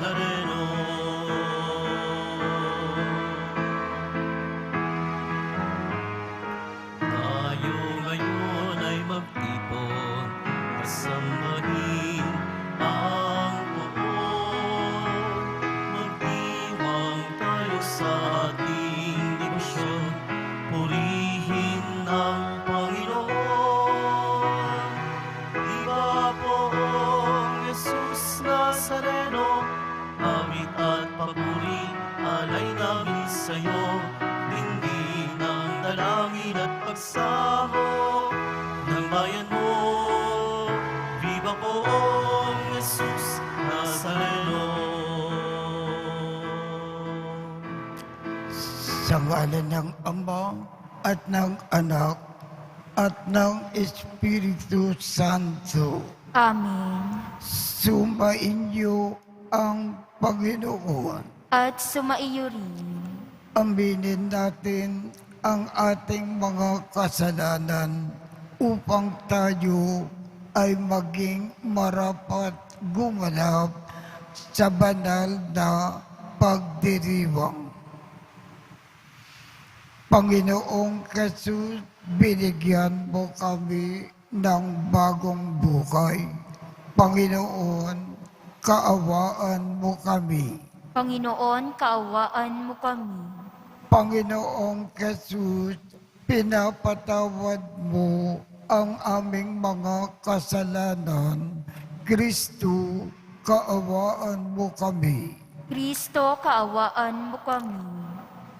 Nazareno. Tayo ngayon ay magtipon, kasambahin ang poon. Magdiwang tayo sa ating debosyon, purihin ang Panginoon. Iba poong Jesus Nazareno, awit at papuri, alay namin sa'yo. Dinggin ang dalangin at pagsamo ng bayan mo. Viva poong Jesus Nazareno. Sa ngalan ng Ama at ng Anak at ng Espiritu Santo. Amen. Sumainyo ang Panginoon. At sumaiyo rin. Aminin natin ang ating mga kasalanan upang tayo ay maging marapat gumanap sa banal na pagdiriwang. Panginoong Jesus, binigyan mo kami ng bagong buhay. Panginoon, kaawaan mo kami. Panginoon, kaawaan mo kami. Panginoong Jesus, pinapatawad mo ang aming mga kasalanan. Kristo, kaawaan mo kami. Kristo, kaawaan mo kami.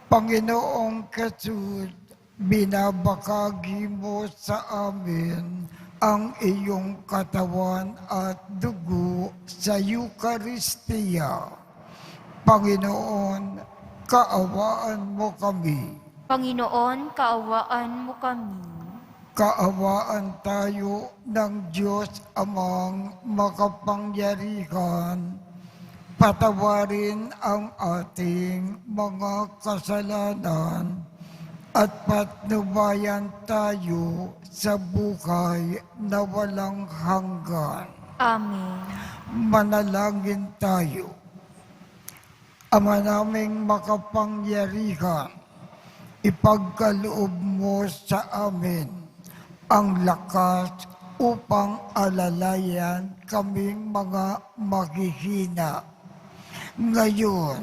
Panginoong Jesus, binabakagi mo sa amin ang iyong katawan at dugo sa Eucharistia. Panginoon, kaawaan mo kami. Panginoon, kaawaan mo kami. Kaawaan tayo ng Diyos Amang makapangyarihan. Patawarin ang ating mga kasalanan at patnubayan tayo sa buhay na walang hanggan. Amen. Manalangin tayo. Ama naming makapangyarihan, ipagkaloob mo sa amin ang lakas upang alalayan kaming mga maghihina. Ngayon,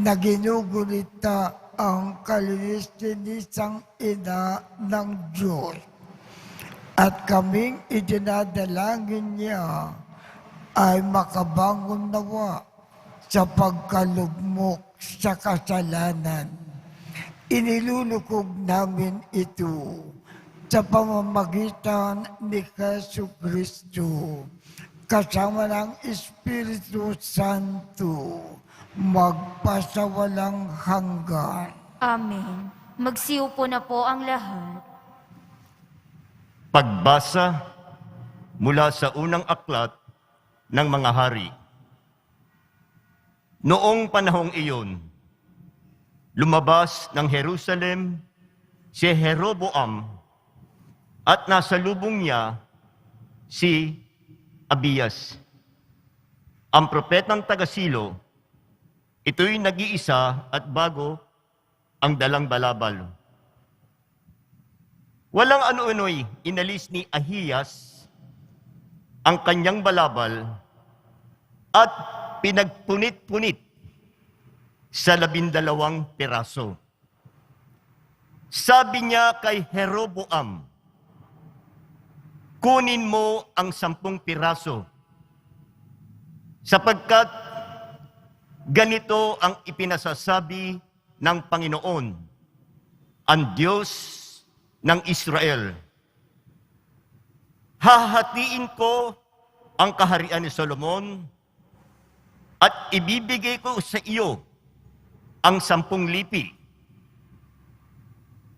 na ginugulita ang kalinis-linisang ina ng Diyos at kaming idinadalangin niya ay makabangon nawa sa pagkalugmok sa kasalanan. Inilulukog namin ito sa pamamagitan ni Jesucristo, kasama ng Espiritu Santo, magpasawalang hanggan. Amen. Magsiupo na po ang lahat. Pagbasa mula sa unang aklat ng mga hari. Noong panahong iyon, lumabas ng Jerusalem si Jeroboam at nasa lubong niya si Abiyas, ang propetang taga-Silo. Ito'y nag-iisa at bago ang dalang balabal. Walang ano-ano'y inalis ni Ahiyas ang kanyang balabal at pinagpunit-punit sa 12 piraso. Sabi niya kay Jeroboam, kunin mo ang 10 piraso, sapagkat ganito ang ipinasasabi ng Panginoon, ang Diyos ng Israel. Hahatiin ko ang kaharian ni Solomon at ibibigay ko sa iyo ang 10 lipi.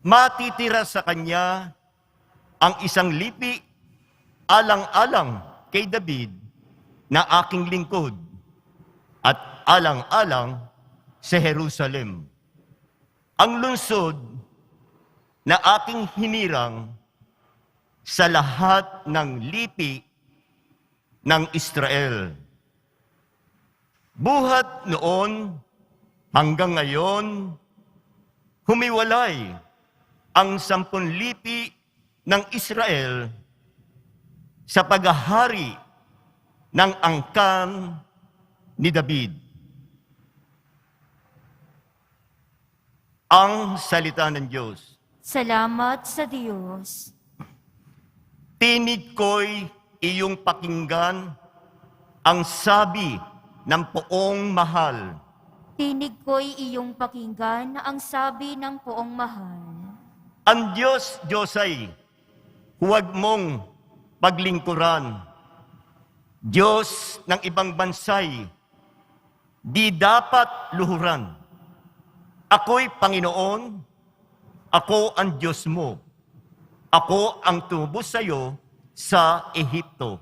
Matitira sa kanya ang 1 lipi alang-alang kay David na aking lingkod at alang-alang sa Jerusalem. Ang lungsod na aking hinirang sa lahat ng lipi ng Israel. Buhat noon hanggang ngayon, humiwalay ang 10 lipi ng Israel sa paghahari ng angkan ni David. Ang salita ng Diyos. Salamat sa Diyos. Tinig ko'y iyong pakinggan ang sabi ng poong mahal. Tinig ko'y iyong pakinggan ang sabi ng poong mahal. Ang Diyos, Diyosay, huwag mong paglingkuran. Diyos ng ibang bansay, di dapat luhuran. Ako'y Panginoon, ako ang Diyos mo. Ako ang tubos sa iyo sa Ehipto.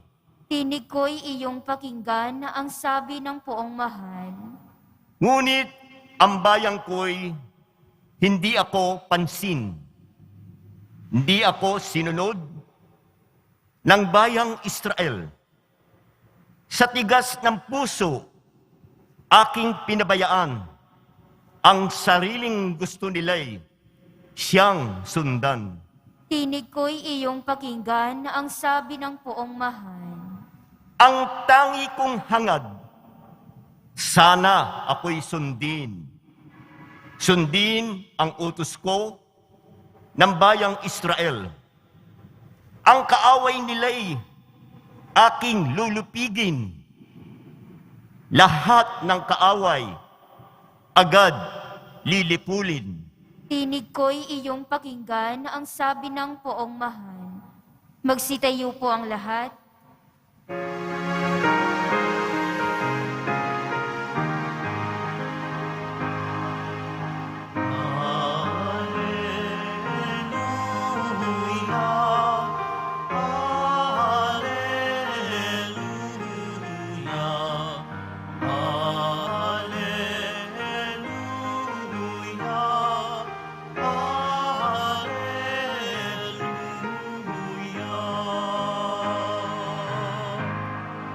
Tinig ko'y iyong pakinggan ang sabi ng poong mahal. Ngunit ang bayang ko'y hindi ako pansin. Hindi ako sinunod ng bayang Israel. Sa tigas ng puso, aking pinabayaan. Ang sariling gusto nila'y siyang sundan. Tinig ko'y iyong pakinggan ang sabi ng poong mahal. Ang tangi kong hangad, sana ako'y sundin. Sundin ang utos ko ng bayang Israel. Ang kaaway nila'y aking lulupigin. Lahat ng kaaway, agad lilipulin. Tinig ko'y iyong pakinggan ang sabi ng poong mahal. Magsitayo po ang lahat.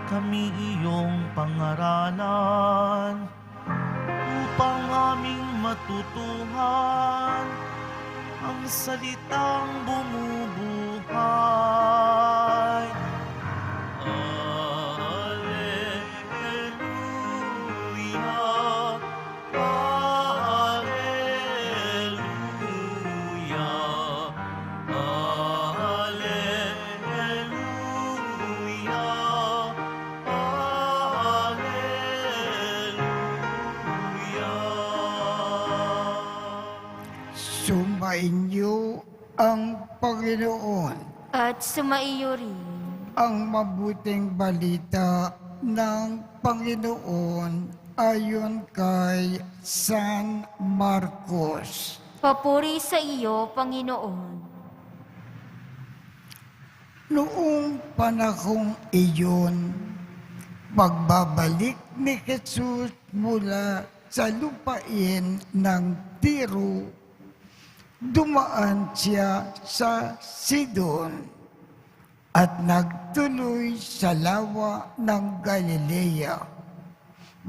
Kami iyong pangaralan upang aming matutuhan ang salitang bumubuhay. Alleluia, Alleluia, Sumainyo ang Panginoon. At sumaiyo rin. Ang mabuting balita ng Panginoon ayon kay San Marcos. Papuri sa iyo, Panginoon. Noong panahong iyon, pagbabalik ni Jesus mula sa lupain ng Tiro, dumaan siya sa Sidon at nagtuloy sa lawa ng Galilea.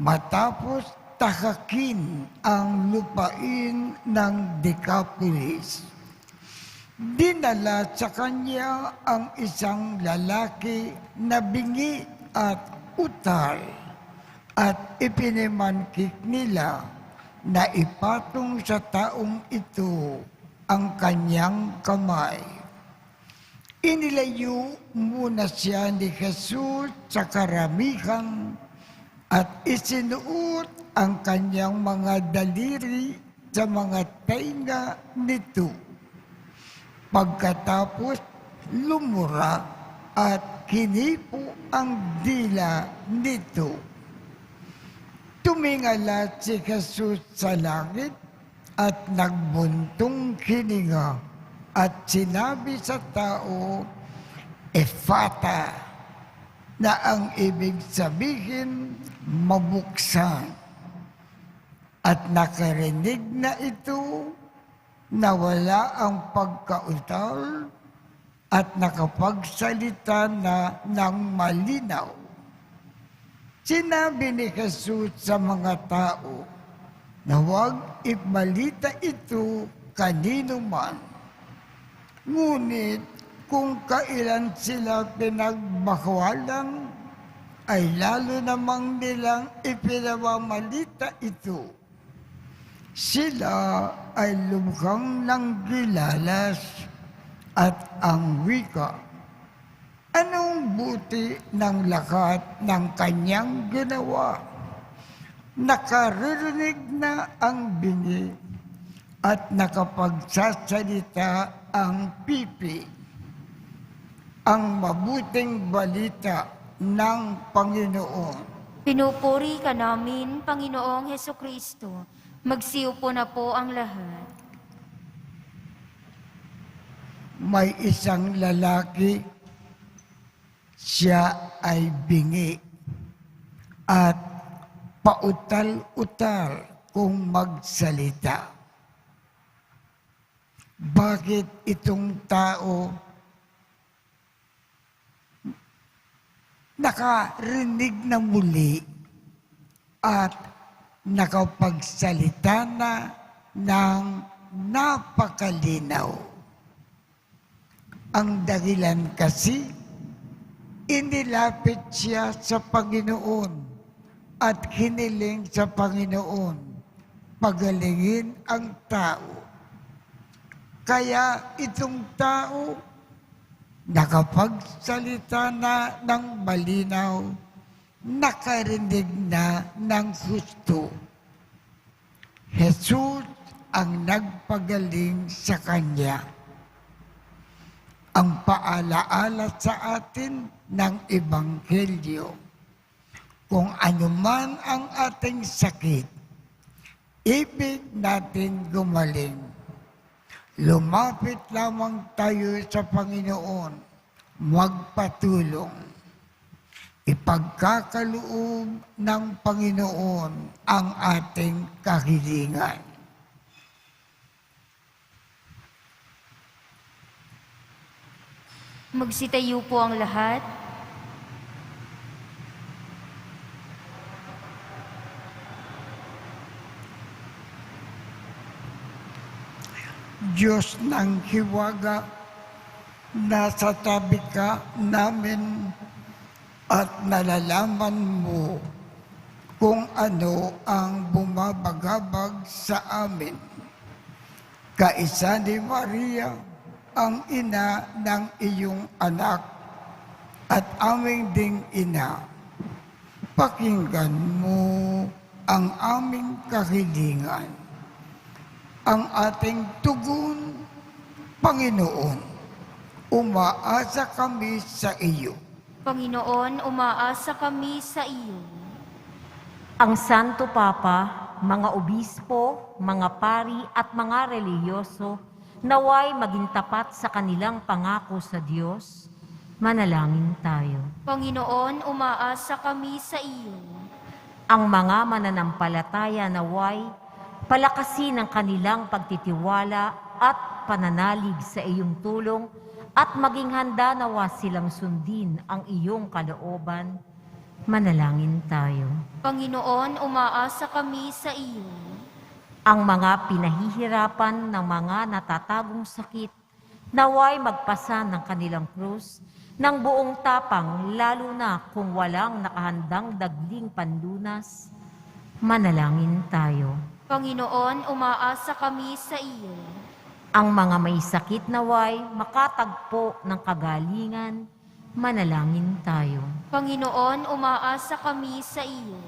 Matapos takakin ang lupain ng Decapolis, dinala sa kanya ang isang lalaki na bingi at utal at ipinimangkik nila na ipatong sa taong ito ang kanyang kamay. Inilayo muna siya ni Jesus sa karamihan at isinuot ang kanyang mga daliri sa mga tainga nito. Pagkatapos lumura at kinipo ang dila nito. Tumingala si Jesus sa langit at nagbuntong hininga at sinabi sa tao, Ephata, na ang ibig sabihin, mabuksan. At nakarinig na ito, nawala ang pagkautal at nakapagsalita na ng malinaw. Sinabi ni Jesus sa mga tao na huwag ibalita ito kanino man. Ngunit kung kailan sila pinagbawalan, ay lalo namang nilang ipinawamalita ito. Sila ay lubhang ng gilalas at ang wika. Anong buti ng lahat ng kanyang ginawa? Nakaririnig na ang bingi at nakapagsasalita ang pipi. Ang mabuting balita ng Panginoon. Pinupuri ka namin, Panginoong Hesukristo. Magsiupo na po ang lahat. May isang lalaki, siya ay bingi at pautal-utal kung magsalita. Bakit itong tao nakarinig na muli at nakapagsalita na ng napakalinaw? Ang dahilan kasi, inilapit siya sa Panginoon at hiniling sa Panginoon, pagalingin ang tao. Kaya itong tao, nakapagsalita na ng malinaw, nakarinig na ng husto. Jesus ang nagpagaling sa kanya. Ang paalaala sa atin ng Ebanghelyo, kung anuman ang ating sakit, ibig natin gumaling. Lumapit lamang tayo sa Panginoon, magpatulong. Ipagkakaloob ng Panginoon ang ating kahilingan. Magsitayo po ang lahat. Diyos ng hiwaga, nasa tabi ka namin at nalalaman mo kung ano ang bumabagabag sa amin. Kaisa ni Maria, ang ina ng iyong anak at aming ding ina. Pakinggan mo ang aming kahilingan. Ang ating tugon, Panginoon, umaasa kami sa iyo. Panginoon, umaasa kami sa iyo. Ang Santo Papa, mga obispo, mga pari at mga relihiyoso, naway maging tapat sa kanilang pangako sa Diyos. Manalangin tayo. Panginoon, umaasa kami sa iyo. Ang mga mananampalataya naway palakasin ang kanilang pagtitiwala at pananalig sa iyong tulong at maging handa nawa silang sundin ang iyong kalooban. Manalangin tayo. Panginoon, umaasa kami sa iyo. Ang mga pinahihirapan ng mga natatagong sakit, naway magpasa ng kanilang krus ng buong tapang, lalo na kung walang nakahandang dagling panlunas. Manalangin tayo. Panginoon, umaasa kami sa iyo. Ang mga may sakit naway makatagpo ng kagalingan. Manalangin tayo. Panginoon, umaasa kami sa iyo.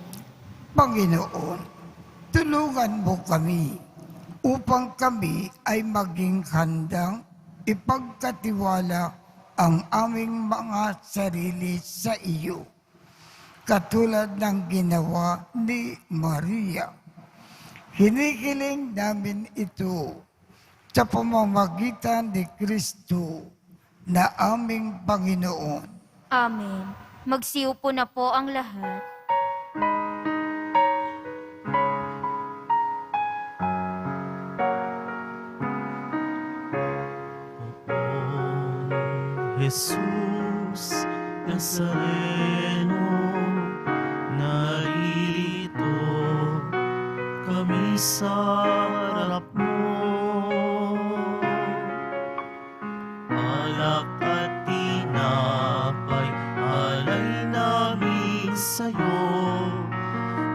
Panginoon, tulungan mo kami upang kami ay maging handang ipagkatiwala ang aming mga sarili sa iyo, katulad ng ginawa ni Maria. Hinihiling namin ito sa pamamagitan ni Kristo na aming Panginoon. Amen. Magsiupo na po ang lahat. Jesus Nazareno, sa harap mo. Alak at tinapay, alay namin sa'yo.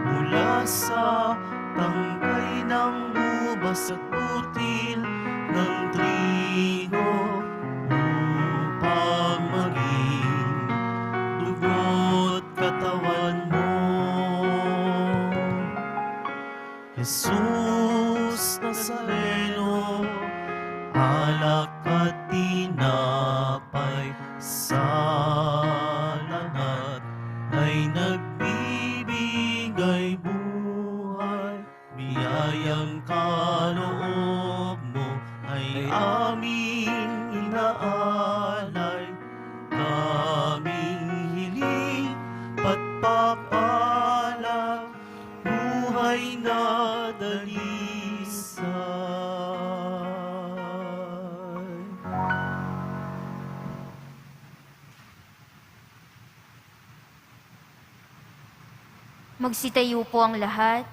Mula sa tangkay ng ubas at putil ng trigo, upang maging dugo't katawan mo. Jesus Nazareno, alak at tinapay sa langat ay nagbibigay buhay. Biyayang kaloob mo ay aming inaalay. Kaming hiling patpapala, buhay na dalisay. Magsitayo po ang lahat.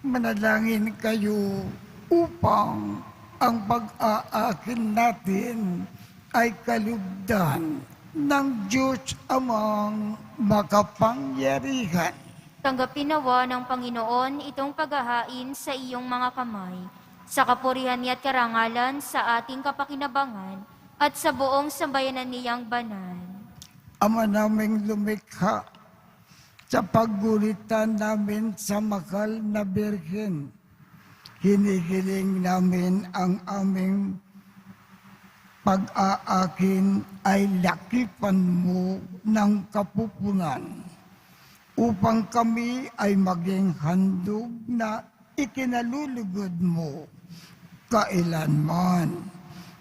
Manalangin kayo upang ang pag-aakin natin ay kalugdan ng Diyos amang makapangyarihan. Tanggapin nawa ng Panginoon itong paghahain sa iyong mga kamay, sa kapurihan niya at karangalan sa ating kapakinabangan at sa buong sambayanan niyang banal. Ama naming lumikha, sa paggulitan namin sa makal na Birhen, hinihiling namin ang aming pag-aakin ay lakipan mo ng kapupunan, upang kami ay maging handog na ikinalulugod mo kailanman.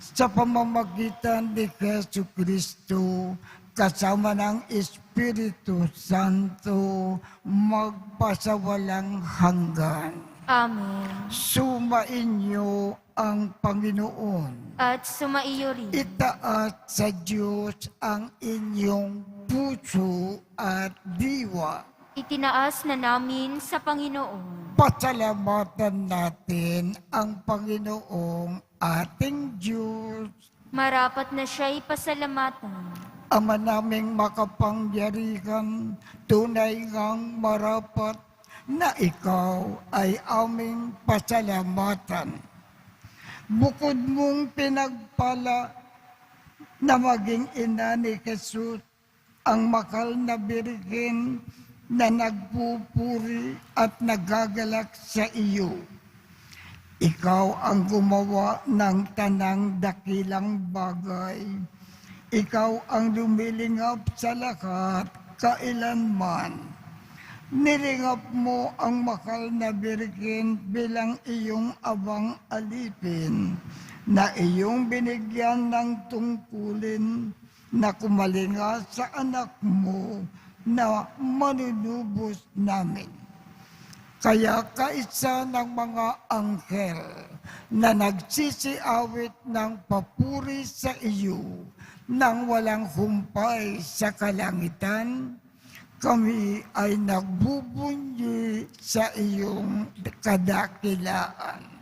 Sa pamamagitan ni Jesu Kristo, kasama ng Espiritu Santo, magpasawalang hanggan. Amen. Sumainyo ang Panginoon. At sumaiyo rin. Itaas sa Diyos ang inyong puso at diwa. Itinaas na namin sa Panginoon. Pasalamatan natin ang Panginoong ating Diyos. Marapat na siya'y pasalamatan. Ama naming makapangyarihan, tunay ngang marapat na ikaw ay aming pasalamatan. Bukod mong pinagpala na maging ina ni Jesus, ang makal na Birhen na nagpupuri at nagagalak sa iyo. Ikaw ang gumawa ng tanang dakilang bagay. Ikaw ang lumilingap sa lahat kailanman. Nilingap mo ang makal na Birhen bilang iyong abang alipin na iyong binigyan ng tungkulin na kumalinga sa anak mo na manunubos namin. Kaya kaisa ng mga anghel na nagsisiawit ng papuri sa iyo nang walang humpay sa kalangitan, kami ay nagbubunyi sa iyong kadakilaan.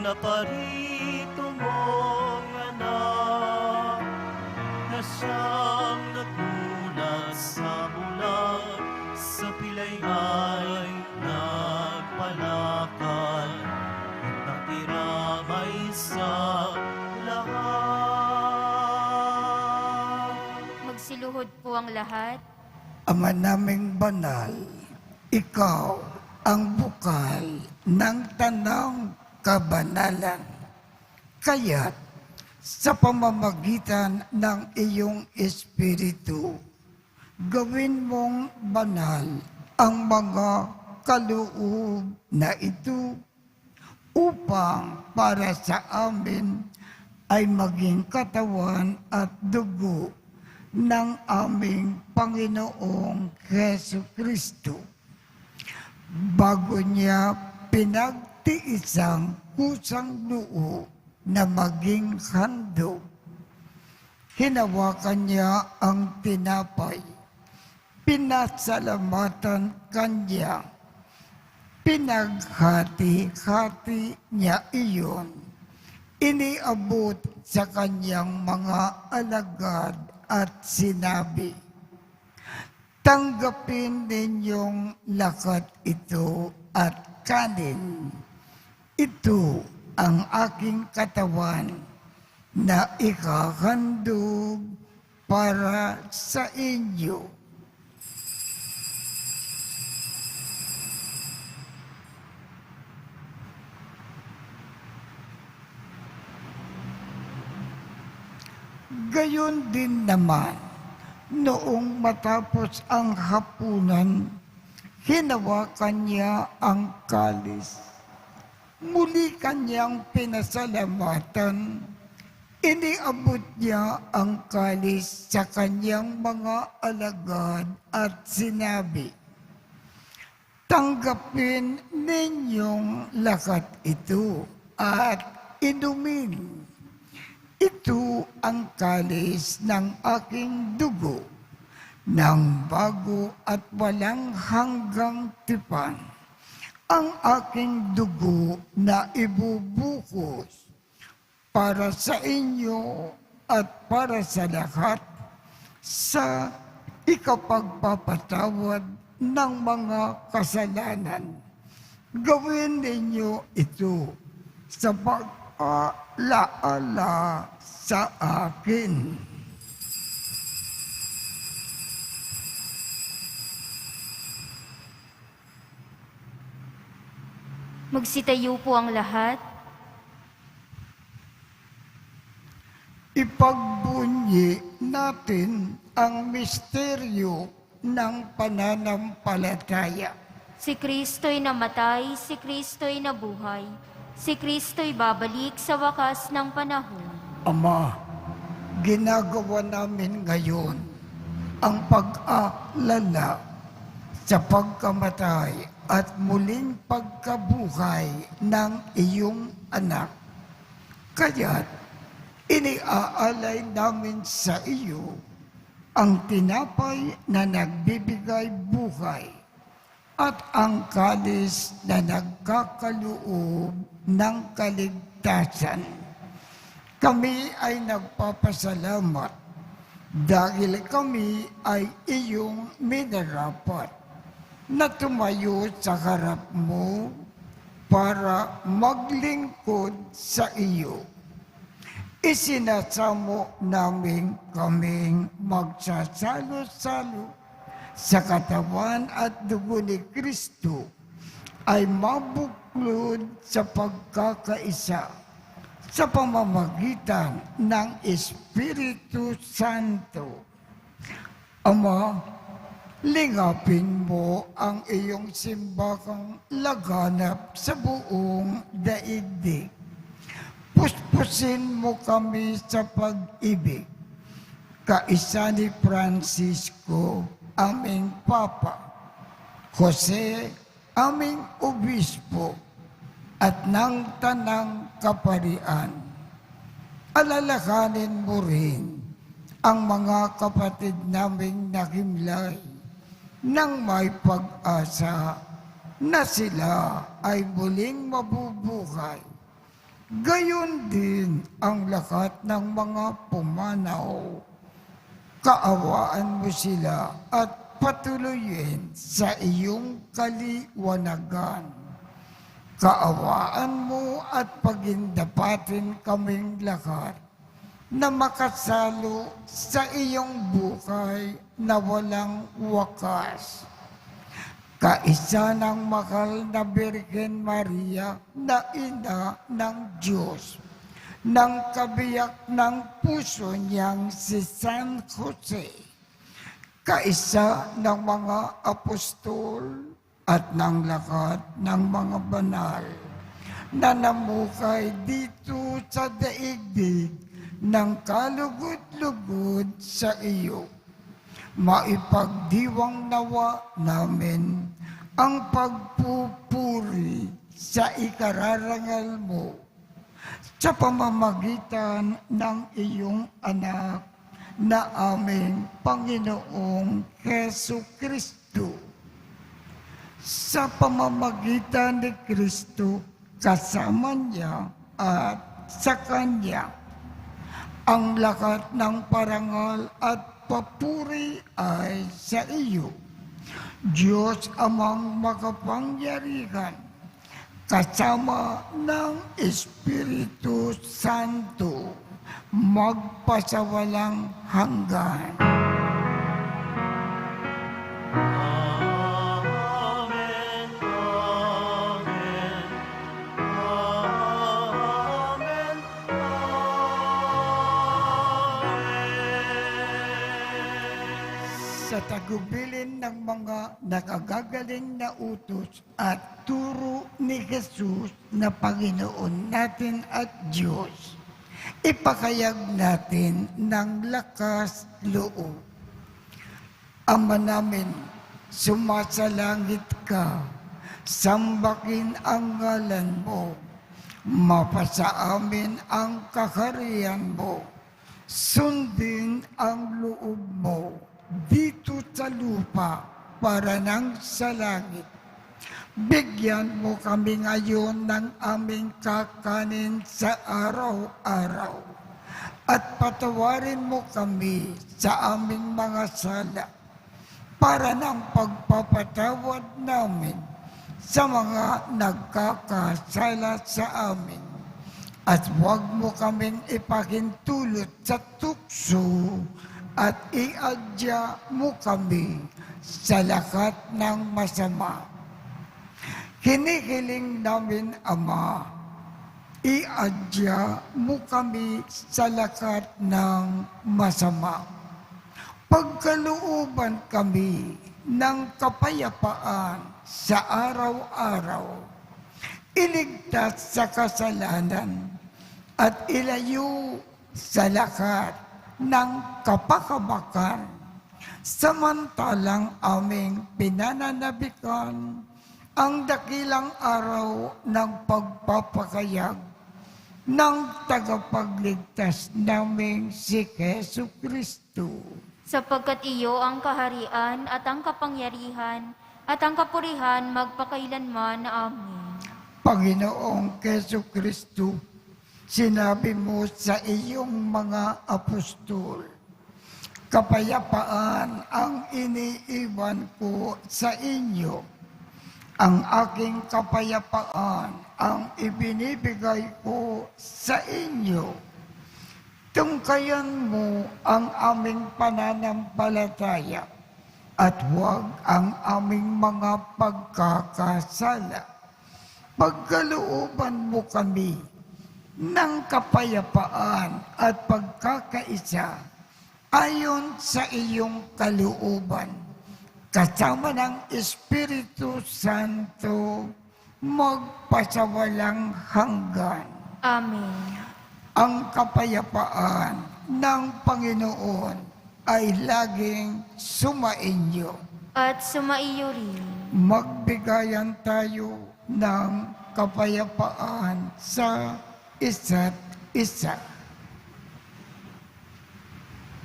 Naparito mong anak na siyang nagmulat sa bulan, sa pilay ay nagpalakad at nakiramay sa lahat. Magsiluhod po ang lahat. Ama naming banal, ikaw ang bukal ng tanang kabanalan. Kaya't sa pamamagitan ng iyong Espiritu. Gawin mong banal ang mga kaloob na ito upang para sa amin ay maging katawan at dugo ng aming Panginoong Hesu Kristo. Bago niya pinagtiisang kusang loob na maging handog, hinawakan niya ang tinapay, pinasalamatan kanya, pinaghati-hati niya iyon, iniabot sa kanyang mga alagad at sinabi, "Tanggapin ninyong lakat ito at kanin. Ito ang aking katawan na ikahandog para sa inyo." Gayon din naman, noong matapos ang hapunan, hinawakan niya ang kalis. Muli kanyang pinasalamatan. Iniabot niya ang kalis sa kanyang mga alagad at sinabi, "Tanggapin ninyong lakat ito at inumin. Ito ang kalis ng aking dugo, ng bago at walang hanggang tipan. Ang aking dugo na ibubukos para sa inyo at para sa lahat sa ikapagpapatawad ng mga kasalanan. Gawin ninyo ito sa pag-alaala sa akin." Magsitayo po ang lahat. Ipagbunyi natin ang misteryo ng pananampalataya. Si Kristo'y namatay, si Kristo'y nabuhay. Si Kristo'y babalik sa wakas ng panahon. Ama, ginagawa namin ngayon ang pag-aalala sa pagkamatay at muling pagkabuhay ng iyong anak. Kaya't iniaalay namin sa iyo ang tinapay na nagbibigay buhay at ang kalis na nagkakaloob ng kaligtasan. Kami ay nagpapasalamat dahil kami ay iyong minarapat na tumayo sa harap mo para maglingkod sa iyo. Isinasamo namin kaming magsasalo-salo sa katawan at dugo ni Kristo ay mabuklod sa pagkakaisa sa pamamagitan ng Espiritu Santo. Ama, lingapin mo ang iyong simbahang laganap sa buong daigdig. Puspusin mo kami sa pag-ibig. Kaisa ni Francisco, aming Papa, Jose, aming Obispo, at ng Tanang Kaparian. Alalahanin mo rin ang mga kapatid naming nakimlay nang may pag-asa na sila ay muling mabubuhay. Gayon din ang lahat ng mga pumanaw. Kaawaan mo sila at patuloyin sa iyong kaliwanagan. Kaawaan mo at pagindapatin kaming lahat na makasalo sa iyong buhay na walang wakas. Kaisa ng mahal na Birhen Maria na ina ng Diyos, ng kabiyak ng puso niyang si San Jose, kaisa ng mga apostol at ng lahat ng mga banal na namukay dito sa daigdig ng kalugod-lugod sa iyo. Maipagdiwang nawa namin ang pagpupuri sa ikararangal mo sa pamamagitan ng iyong anak na aming Panginoong Hesu Kristo. Sa pamamagitan ni Kristo, kasama niya at sa Kanya, ang lahat ng parangal at papuri ay sa iyo, Diyos Amang makapangyarihan, kasama ng Espiritu Santo, magpasawalang hanggan. Amen, amen, amen, Sa tagubilin ng mga nakagagaling na utos at turo ni Jesus na Panginoon natin at Diyos, ipakayag natin ng lakas loob. Ama namin, sumasalangit ka, sambakin ang ngalan mo, mapasa amin ang kaharian mo, sundin ang loob mo dito sa lupa para nang sa langit. Bigyan mo kami ngayon ng aming kakanin sa araw-araw at patawarin mo kami sa aming mga sala para ng pagpapatawad namin sa mga nagkakasala sa amin. At huwag mo kaming ipahintulot sa tukso at iadya mo kami sa lahat ng masama. Hinihiling namin, Ama, iadya mo kami sa lahat ng masama. Pagkalooban kami ng kapayapaan sa araw-araw, iligtas sa kasalanan at ilayo sa lahat ng kapakabakan, samantalang aming pinananabikan ang dakilang araw ng pagpapakayag ng tagapagligtas naming si Jesu Kristo. Sapagkat iyo ang kaharian at ang kapangyarihan at ang kapurihan magpakailanman. Amen. Panginoong Jesu Kristo, sinabi mo sa iyong mga apostol, kapayapaan ang iniiwan ko sa inyo. Ang aking kapayapaan ang ibinibigay ko sa inyo. Tungkayan mo ang aming pananampalataya at huwag ang aming mga pagkakasala. Pagkalooban mo kami ng kapayapaan at pagkakaisa ayon sa iyong kalooban, kasama ng Espiritu Santo, magpasawalang hanggan. Amen. Ang kapayapaan ng Panginoon ay laging sumainyo. At sumaiyo rin. Magbigayan tayo ng kapayapaan sa isa't isa.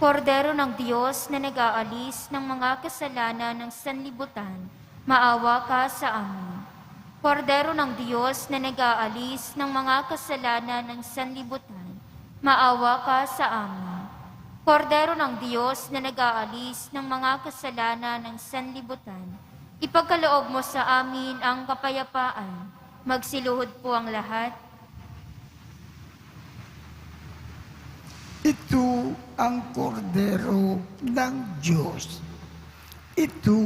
Kordero ng Diyos na nag-aalis ng mga kasalanan ng sanlibutan, maawa ka sa amin. Kordero ng Diyos na nag-aalis ng mga kasalanan ng sanlibutan, maawa ka sa amin. Kordero ng Diyos na nag-aalis ng mga kasalanan ng sanlibutan, ipagkaloob mo sa amin ang kapayapaan. Magsiluhod po ang lahat. Ito ang kordero ng Diyos. Ito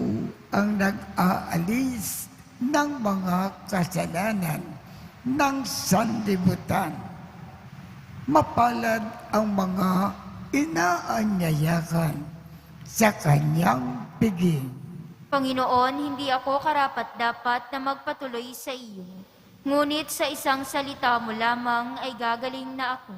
ang nag-aalis ng mga kasalanan ng sanlibutan. Mapalad ang mga inaanyayakan sa kanyang piging. Panginoon, hindi ako karapat-dapat na magpatuloy sa iyo. Ngunit sa isang salita mo lamang ay gagaling na ako.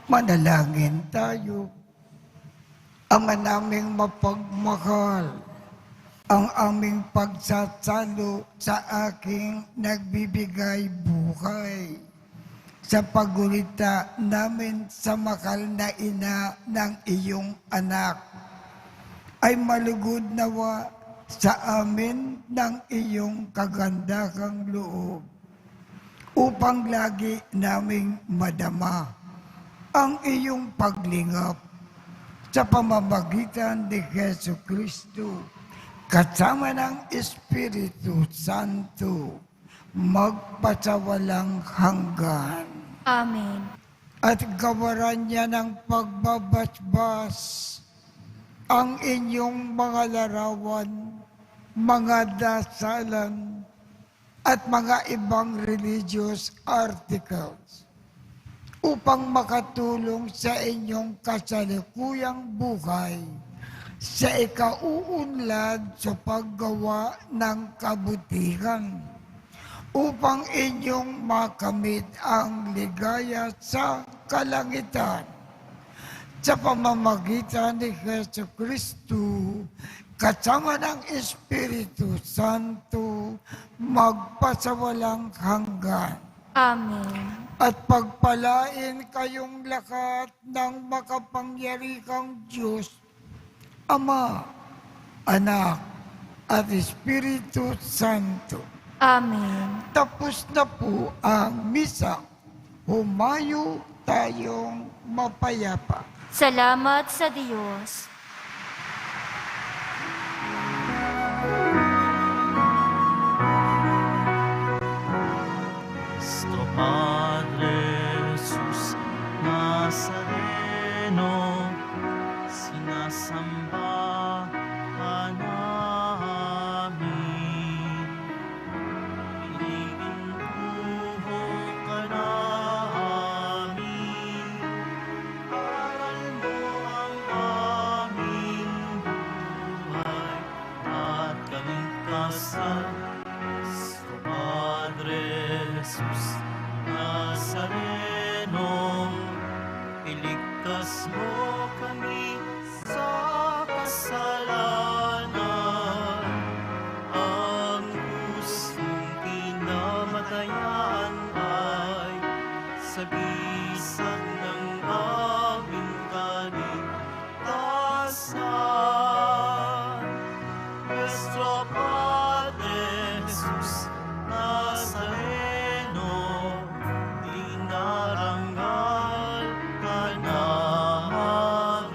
Manalangin tayo. Ama naming mapagmahal, ang aming pagsasalo sa aking nagbibigay buhay. Sa pagulita namin sa makal na ina ng iyong anak, ay malugod nawa sa amin ng iyong kagandahang loob, upang lagi naming madama ang iyong paglingap sa pamamagitan ni Jesu Kristo, kasama ng Espiritu Santo, magpasawalang hanggan. Amen. At gawaran niya ng pagbabasbas ang inyong mga larawan, mga dasalan, at mga ibang religious articles, upang makatulong sa inyong kasalukuyang buhay sa ikauunlad sa paggawa ng kabutihan, upang inyong makamit ang ligaya sa kalangitan sa pamamagitan ni Jesu Kristo, kasama ng Espiritu Santo, magpasawalang hanggan. Amen. At pagpalain kayong lahat ng makapangyarihang Diyos, Ama, Anak, at Espiritu Santo. Amen. Tapos na po ang misa. Humayo tayong mapayapa. Salamat sa Diyos. Nuestro Padre Jesús Nazareno, sinasamba ka namin. Iniintuho ka namin. Aral mo ang aming buhay at kaligtasan. Nuestro Padre Jesús Nazareno, iligtas mo kami sa kasalanan. Ang gustong kinamatayan ay sabisan ng aming kaligtasan. Nuestro Padre Jesús Nazareno, dinarangal ka namin.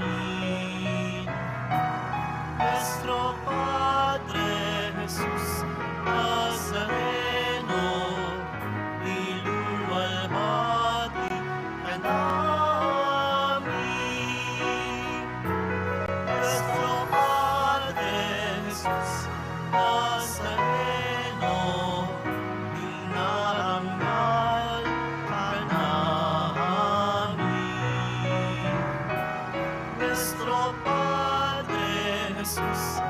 Nuestro Padre Jesús Nazareno, iluwalhati ka namin. Nuestro Padre Jesús Nazareno, dinarangal ka namin. Nuestro Padre Jesús